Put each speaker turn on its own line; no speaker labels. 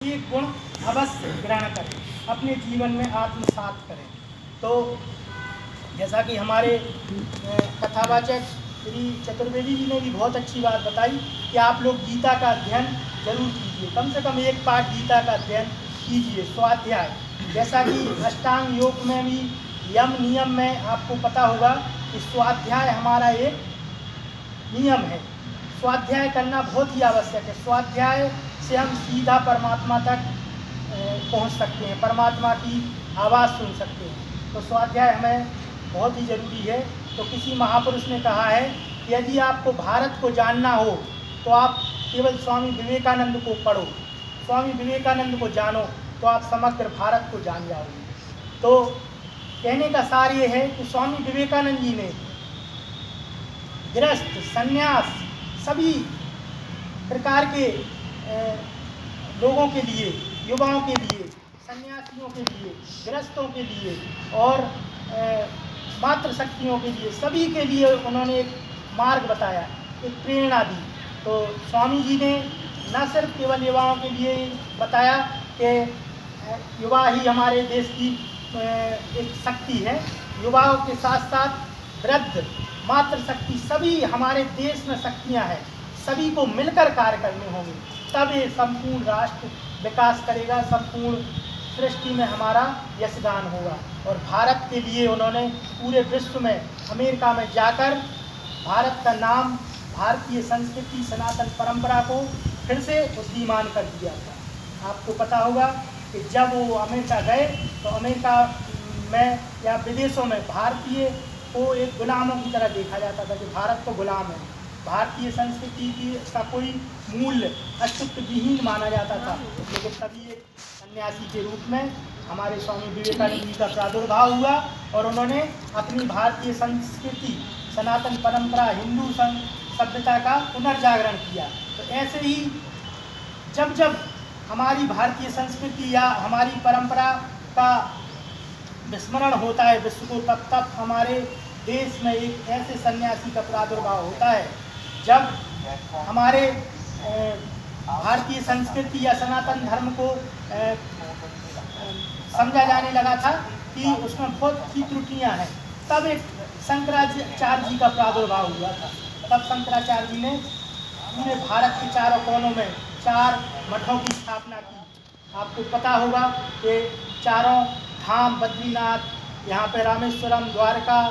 ये गुण अवश्य ग्रहण करें, अपने जीवन में आत्मसात करें। तो जैसा कि हमारे कथावाचक श्री चतुर्वेदी जी ने भी बहुत अच्छी बात बताई कि आप लोग गीता का अध्ययन जरूर कीजिए, कम से कम एक पाठ गीता का अध्ययन कीजिए, स्वाध्याय। जैसा कि अष्टांग योग में भी यम नियम में आपको पता होगा कि स्वाध्याय हमारा एक नियम है। स्वाध्याय करना बहुत ही आवश्यक है। स्वाध्याय से हम सीधा परमात्मा तक पहुंच सकते हैं, परमात्मा की आवाज़ सुन सकते हैं। तो स्वाध्याय हमें बहुत ही ज़रूरी है। तो किसी महापुरुष ने कहा है कि यदि आपको भारत को जानना हो तो आप केवल स्वामी विवेकानंद को पढ़ो, स्वामी विवेकानंद को जानो तो आप समग्र भारत को जान जाओगे। तो कहने का सार ये है कि स्वामी विवेकानंद जी ने गृहस्थ, सन्यास, सभी प्रकार के लोगों के लिए, युवाओं के लिए, सन्यासियों के लिए, गृहस्थों के लिए और मातृशक्तियों के लिए, सभी के लिए उन्होंने एक मार्ग बताया, एक प्रेरणा दी। तो स्वामी जी ने न सिर्फ केवल युवाओं के लिए बताया कि युवा ही हमारे देश की एक शक्ति है, युवाओं के साथ साथ वृद्ध, मातृशक्ति, सभी हमारे देश में शक्तियाँ हैं, सभी को मिलकर कार्य करने होंगे, तब ये संपूर्ण राष्ट्र विकास करेगा, संपूर्ण सृष्टि में हमारा यशगान होगा। और भारत के लिए उन्होंने पूरे विश्व में, अमेरिका में जाकर भारत का नाम, भारतीय संस्कृति, सनातन परंपरा को फिर से उद्दीयमान कर दिया था। आपको पता होगा कि जब वो अमेरिका गए तो अमेरिका में या विदेशों में भारतीय को एक गुलामों की तरह देखा जाता था कि भारत तो गुलाम है, भारतीय संस्कृति की का कोई मूल्य अस्तित्व विहीन माना जाता था। लेकिन तभी एक सन्यासी के रूप में हमारे स्वामी विवेकानंद जी का प्रादुर्भाव हुआ और उन्होंने अपनी भारतीय संस्कृति, सनातन परंपरा, हिंदू सभ्यता का पुनर्जागरण किया। तो ऐसे ही जब जब हमारी भारतीय संस्कृति या हमारी परंपरा का विस्मरण होता है विश्व को, तब तब हमारे देश में एक ऐसे सन्यासी का प्रादुर्भाव होता है जब हमारे भारतीय संस्कृति या सनातन धर्म को समझा जाने लगा था कि उसमें बहुत सी त्रुटियां हैं। तब एक शंकराचार्य जी का प्रादुर्भाव हुआ था। तब शंकराचार्य जी ने पूरे भारत के चारों कोनों में 4 मठों की स्थापना की। आपको पता होगा कि चारों धाम, बद्रीनाथ, यहाँ पे रामेश्वरम, द्वारका,